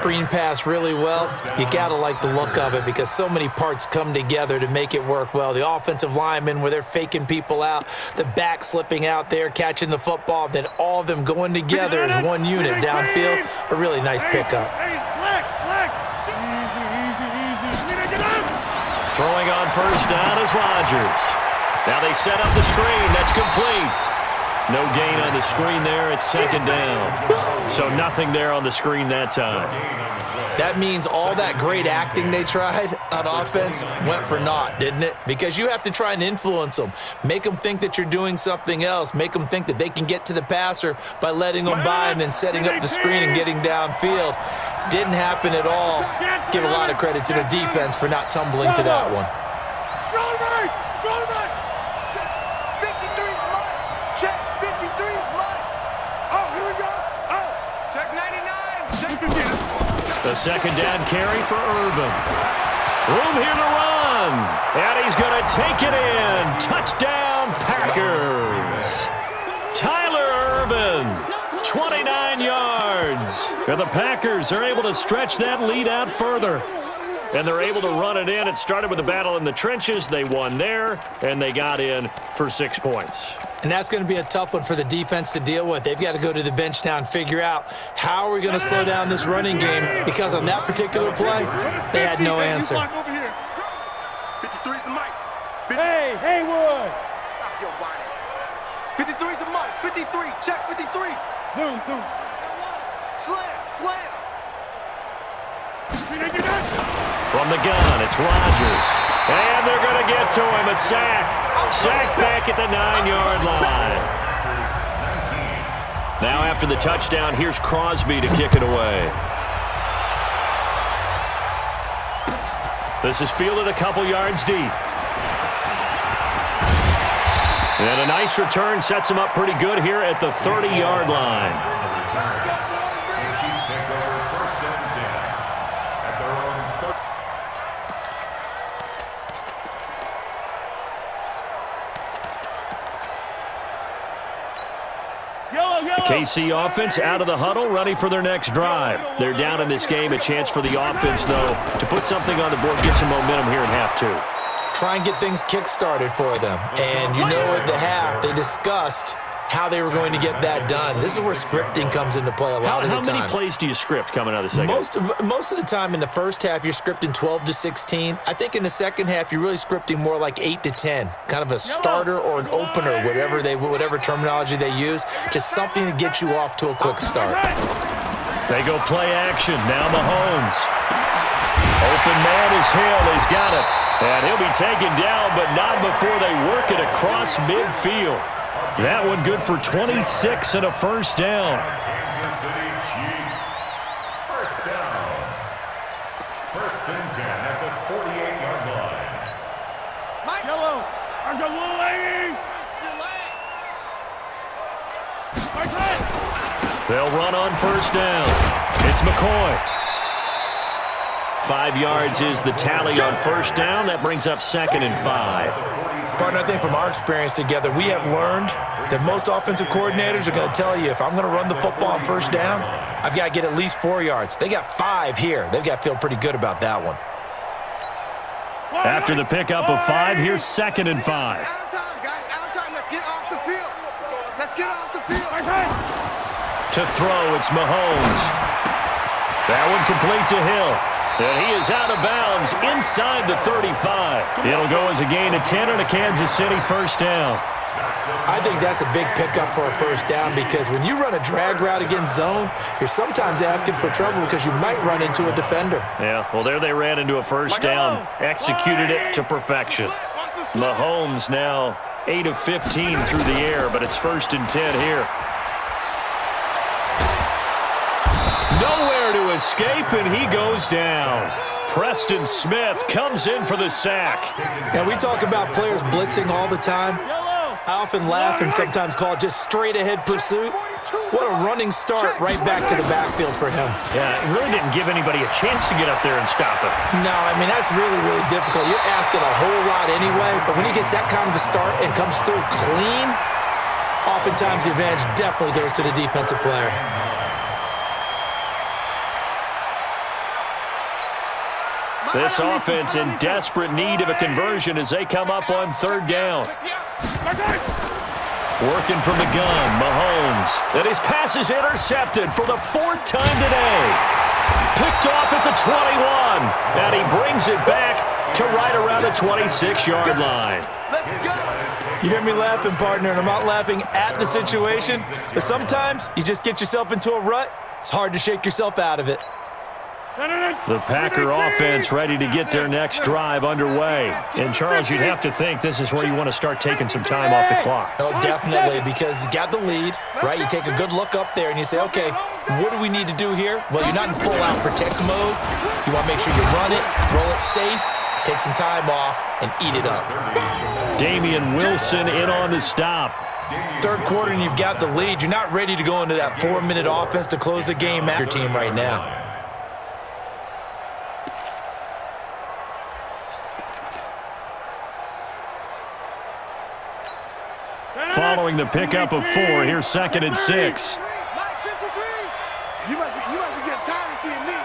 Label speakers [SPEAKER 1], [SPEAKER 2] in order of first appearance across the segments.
[SPEAKER 1] Screen pass really well. You gotta like the look of it because so many parts come together to make it work well. The offensive linemen where they're faking people out, the back slipping out there, catching the football, then all of them going together as one unit downfield. A really nice pickup.
[SPEAKER 2] Throwing on first down is Rodgers. Now they set up the screen. That's complete. No gain on the screen there. It's second down. So nothing there on the screen that time.
[SPEAKER 1] That means all that great acting they tried on offense went for naught, didn't it? Because you have to try and influence them. Make them think that you're doing something else. Make them think that they can get to the passer by letting them by and then setting up the screen and getting downfield. Didn't happen at all. Give a lot of credit to the defense for not tumbling to that one.
[SPEAKER 2] The second down carry for Irvin. Room here to run. And he's going to take it in. Touchdown, Packers. Tyler Irvin, 29 yards. And the Packers are able to stretch that lead out further. And they're able to run it in. It started with a battle in the trenches. They won there, and they got in for 6 points.
[SPEAKER 1] And that's going to be a tough one for the defense to deal with. They've got to go to the bench now and figure out how are we going to slow down this running game, because on that particular play, they had no answer.
[SPEAKER 3] 53's the mic.
[SPEAKER 4] Hey, Haywood.
[SPEAKER 3] Stop your whining. 53's the mic. 53. Check 53.
[SPEAKER 4] Zoom.
[SPEAKER 3] Slam.
[SPEAKER 2] From the gun, it's Rodgers. And they're going to get to him. A sack. Sack back at the 9-yard line. Now after the touchdown, here's Crosby to kick it away. This is fielded a couple yards deep. And a nice return sets him up pretty good here at the 30-yard line. KC offense out of the huddle, ready for their next drive. They're down in this game. A chance for the offense, though, to put something on the board, get some momentum here in half two.
[SPEAKER 1] Try and get things kick-started for them. And you know at the half, they discussed how they were going to get that done. This is where scripting comes into play a lot of the time.
[SPEAKER 2] How many plays do you script coming out of the second half?
[SPEAKER 1] Most of the time in the first half, you're scripting 12 to 16. I think in the second half, you're really scripting more like 8 to 10. Kind of a starter or an opener, whatever terminology they use. Just something to get you off to a quick start.
[SPEAKER 2] They go play action. Now Mahomes. Open man is Hill. He's got it. And he'll be taken down, but not before they work it across midfield. That one good for 26 and a first down.
[SPEAKER 5] Kansas City Chiefs. First down. First and 10 at the 48-yard line.
[SPEAKER 3] Mike.
[SPEAKER 4] Yellow. I'm the little lady.
[SPEAKER 2] They'll run on first down. It's McCoy. 5 yards is the tally on first down. That brings up second and 5.
[SPEAKER 1] Partner, I think from our experience together, we have learned that most offensive coordinators are going to tell you, if I'm going to run the football on first down, I've got to get at least 4 yards. They got 5 here. They've got to feel pretty good about that one.
[SPEAKER 2] After the pickup of 5, here's second and 5.
[SPEAKER 3] Out of time, guys. Out of time. Let's get off the field. Let's get off the field.
[SPEAKER 2] To throw, it's Mahomes. That one complete to Hill. And he is out of bounds inside the 35. It'll go as a gain of 10 and a Kansas City first down.
[SPEAKER 1] I think that's a big pickup for a first down, because when you run a drag route against zone, you're sometimes asking for trouble because you might run into a defender.
[SPEAKER 2] Yeah, well, there they ran into a first down. Executed it to perfection. Mahomes now 8 of 15 through the air, but it's first and 10 here. Nowhere to escape, and he goes down. Preston Smith comes in for the sack.
[SPEAKER 1] Now, we talk about players blitzing all the time. I often laugh and sometimes call it just straight-ahead pursuit. What a running start right back to the backfield for him.
[SPEAKER 2] Yeah, it really didn't give anybody a chance to get up there and stop it.
[SPEAKER 1] No, I mean, that's really, really difficult. You're asking a whole lot anyway, but when he gets that kind of a start and comes through clean, oftentimes the advantage definitely goes to the defensive player.
[SPEAKER 2] This offense in desperate need of a conversion as they come up on third down. Working from the gun, Mahomes. And his pass is intercepted for the fourth time today. Picked off at the 21. And he brings it back to right around the 26-yard line.
[SPEAKER 1] You hear me laughing, partner, and I'm not laughing at the situation, but sometimes you just get yourself into a rut. It's hard to shake yourself out of it.
[SPEAKER 2] The Packer offense ready to get their next drive underway. And, Charles, you'd have to think this is where you want to start taking some time off the clock.
[SPEAKER 1] Oh, definitely, because you got the lead, right? You take a good look up there and you say, okay, what do we need to do here? Well, you're not in full-out protect mode. You want to make sure you run it, throw it safe, take some time off, and eat it up.
[SPEAKER 2] Damian Wilson in on the stop.
[SPEAKER 1] Third quarter and you've got the lead. You're not ready to go into that 4-minute offense to close the game out. Your team right now.
[SPEAKER 2] Following the pickup of 4, here's 2nd and 6.
[SPEAKER 3] Mike, 53. You must be getting tired of seeing me.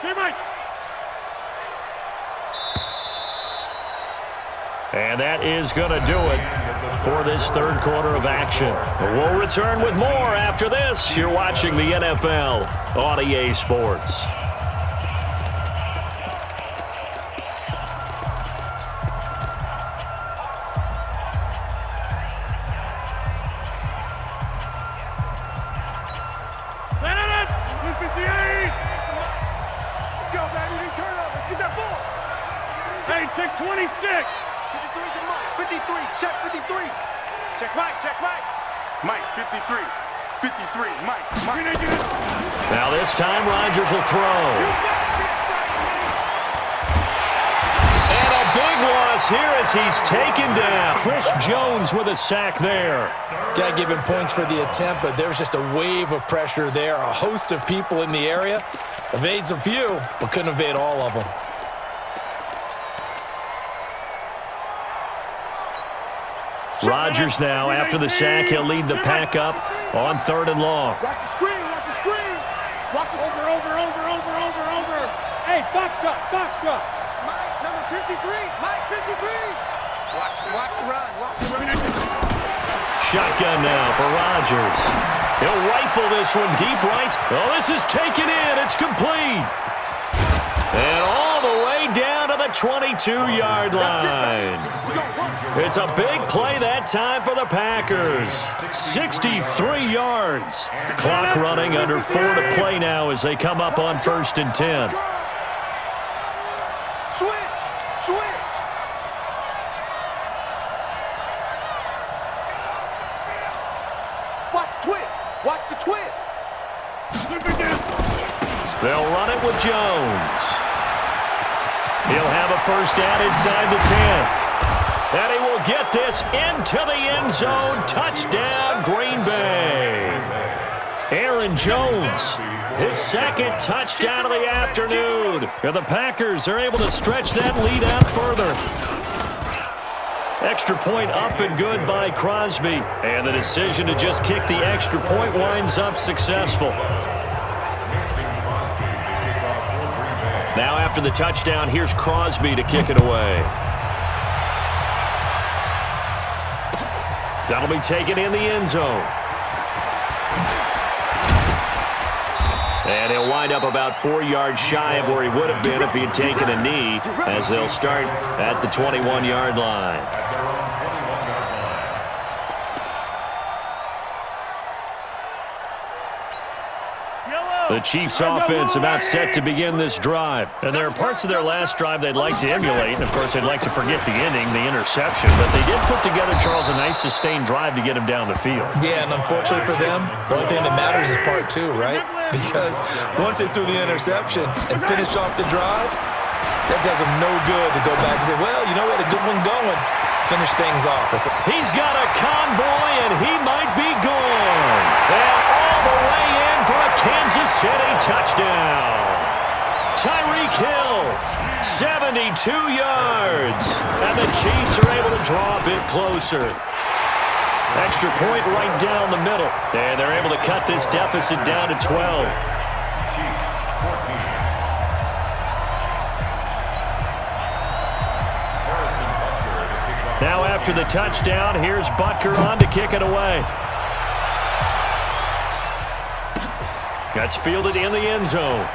[SPEAKER 4] Hey, Mike.
[SPEAKER 2] And that is going to do it for this third quarter of action. We'll return with more after this. You're watching the NFL on EA Sports.
[SPEAKER 4] Hey, check 26.
[SPEAKER 3] 53 to Mike. 53. Check 53. Check Mike. Check Mike. Mike, 53. 53. Mike.
[SPEAKER 2] Now this time Rodgers will throw. And a big loss here as he's taken down. Chris Jones with a sack there.
[SPEAKER 1] Got to give him points for the attempt, but there's just a wave of pressure there. A host of people in the area. Evades a few, but couldn't evade all of them.
[SPEAKER 2] Rodgers now, after the sack, he'll lead the pack up on 3rd and long.
[SPEAKER 3] Watch the screen. Watch the screen. Watch the
[SPEAKER 4] Over. Hey, box drop.
[SPEAKER 3] Mike, number 53. Mike, 53. Watch the run. Watch the run.
[SPEAKER 2] Shotgun now for Rodgers. He'll rifle this one deep right. Oh, this is taken in. It's complete. And all the way down to the 22-yard line. It's a big play that time for the Packers. 63 yards. Clock running, under 4 to play now as they come up on 1st and 10.
[SPEAKER 3] Switch. Watch the twist.
[SPEAKER 2] They'll run it with Jones. He'll have a first down inside the 10. And he will get this into the end zone. Touchdown, Green Bay. Aaron Jones, his 2nd touchdown of the afternoon. And the Packers are able to stretch that lead out further. Extra point up and good by Crosby. And the decision to just kick the extra point winds up successful. Now after the touchdown, here's Crosby to kick it away. That'll be taken in the end zone. And he'll wind up about 4 yards shy of where he would have been if he had taken a knee, as they'll start at the 21-yard line. The Chiefs' offense about set to begin this drive. And there are parts of their last drive they'd like to emulate. And, of course, they'd like to forget the inning, the interception. But they did put together, Charles, a nice sustained drive to get him down the field.
[SPEAKER 1] Yeah, and unfortunately for them, the only thing that matters is part 2, right? Because once they threw the interception and finished off the drive, that does them no good to go back and say, well, you know what, a good one going. Finish things off.
[SPEAKER 2] He's got a convoy, and he might be gone. And all the way in for a Kansas City touchdown. Tyreek Hill, 72 yards. And the Chiefs are able to draw a bit closer. Extra point right down the middle. And they're able to cut this deficit down to 12. Now after the touchdown, here's Butker on to kick it away. That's fielded in the end zone.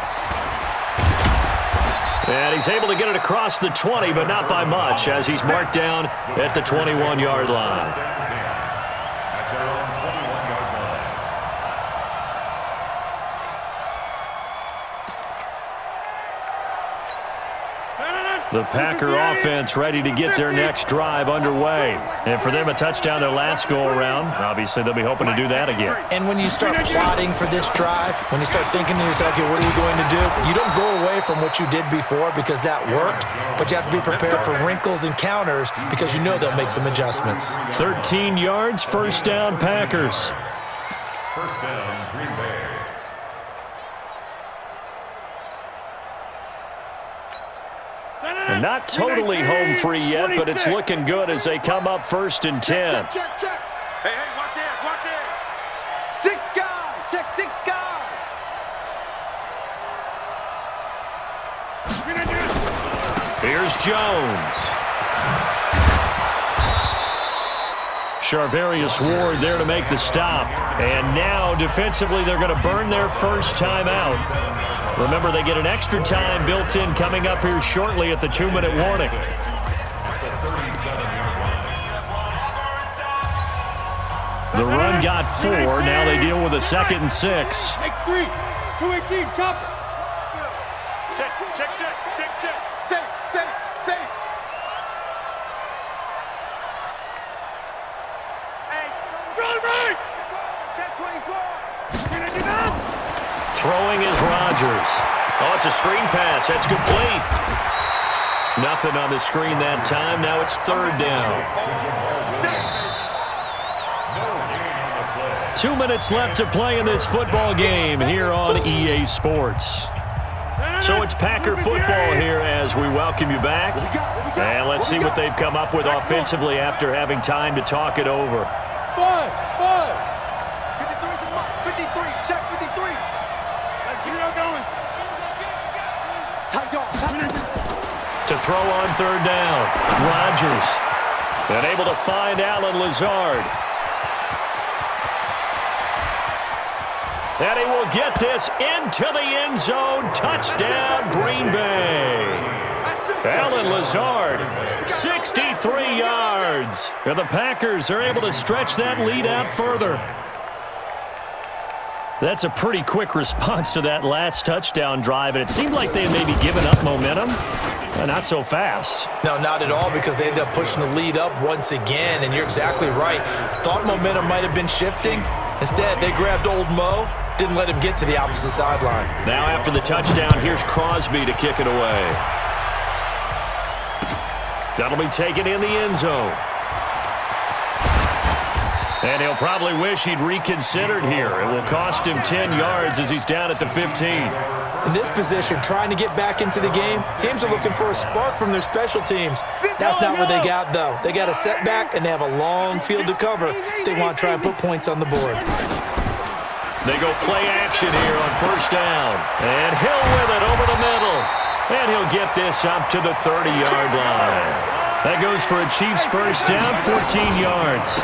[SPEAKER 2] And he's able to get it across the 20, but not by much, as he's marked down at the 21-yard line. The Packer offense ready to get their next drive underway. And for them, a touchdown their last go-around. Obviously, they'll be hoping to do that again.
[SPEAKER 1] And when you start plotting for this drive, when you start thinking to yourself, okay, what are we going to do? You don't go away from what you did before because that worked, but you have to be prepared for wrinkles and counters because you know they'll make some adjustments.
[SPEAKER 2] 13 yards, first down, Packers.
[SPEAKER 5] First down, Green Bay.
[SPEAKER 2] And not totally home free yet, but it's looking good as they come up 1st and 10.
[SPEAKER 3] Check. Hey, watch it. 6 guys. Check 6 guys.
[SPEAKER 2] Here's Jones. Charvarius Ward there to make the stop. And now defensively they're going to burn their first time out. Remember, they get an extra time built in coming up here shortly at the 2-minute warning. The run got 4. Now they deal with a 2nd and 6.
[SPEAKER 4] Next 3. 218, chop.
[SPEAKER 3] Check. Say. Hey,
[SPEAKER 4] Run right.
[SPEAKER 3] check 24.
[SPEAKER 2] Throwing is Rodgers. Oh, it's a screen pass. That's complete. Nothing on the screen that time. Now it's 3rd down. 2 minutes left to play in this football game here on EA Sports. So it's Packer football here as we welcome you back. And let's see what they've come up with offensively after having time to talk it over.
[SPEAKER 3] 53, check 53.
[SPEAKER 4] Let's get it all going.
[SPEAKER 3] Tight off.
[SPEAKER 2] To throw on 3rd down, Rodgers. And able to find Allen Lazard. And he will get this into the end zone. Touchdown, Green Bay. Allen Lazard, 63 yards. And the Packers are able to stretch that lead out further. That's a pretty quick response to that last touchdown drive, and it seemed like they may be giving up momentum. Not so fast.
[SPEAKER 1] No, not at all, because they end up pushing the lead up once again, and you're exactly right. Thought momentum might have been shifting. Instead, they grabbed old Mo, didn't let him get to the opposite sideline.
[SPEAKER 2] Now after the touchdown, here's Crosby to kick it away. That'll be taken in the end zone. And he'll probably wish he'd reconsidered here. It will cost him 10 yards as he's down at the 15.
[SPEAKER 1] In this position, trying to get back into the game, teams are looking for a spark from their special teams. That's not what they got, though. They got a setback, and they have a long field to cover if they want to try and put points on the board.
[SPEAKER 2] They go play action here on 1st down. And Hill with it over the middle. And he'll get this up to the 30-yard line. That goes for a Chiefs first down, 14 yards.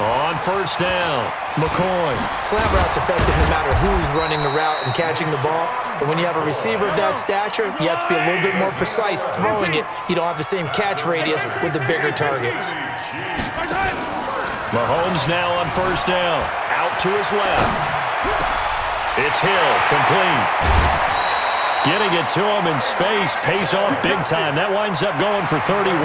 [SPEAKER 2] On 1st down, McCoy.
[SPEAKER 1] Slant route's effective no matter who's running the route and catching the ball. But when you have a receiver of that stature, you have to be a little bit more precise throwing it. You don't have the same catch radius with the bigger targets.
[SPEAKER 2] Mahomes now on 1st down. Out to his left. It's Hill, complete. Getting it to him in space pays off big time. That winds up going for 31.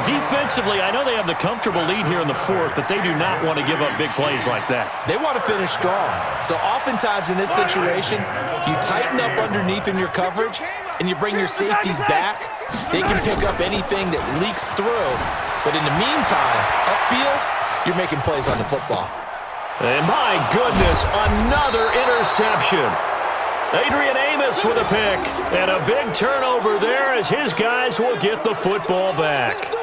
[SPEAKER 2] Defensively, I know they have the comfortable lead here in the 4th, but they do not want to give up big plays like that.
[SPEAKER 1] They want to finish strong. So oftentimes in this situation, you tighten up underneath in your coverage, and you bring your safeties back. They can pick up anything that leaks through. But in the meantime, upfield, you're making plays on the football.
[SPEAKER 2] And my goodness, another interception. Adrian Amos with a pick. And a big turnover there as his guys will get the football back.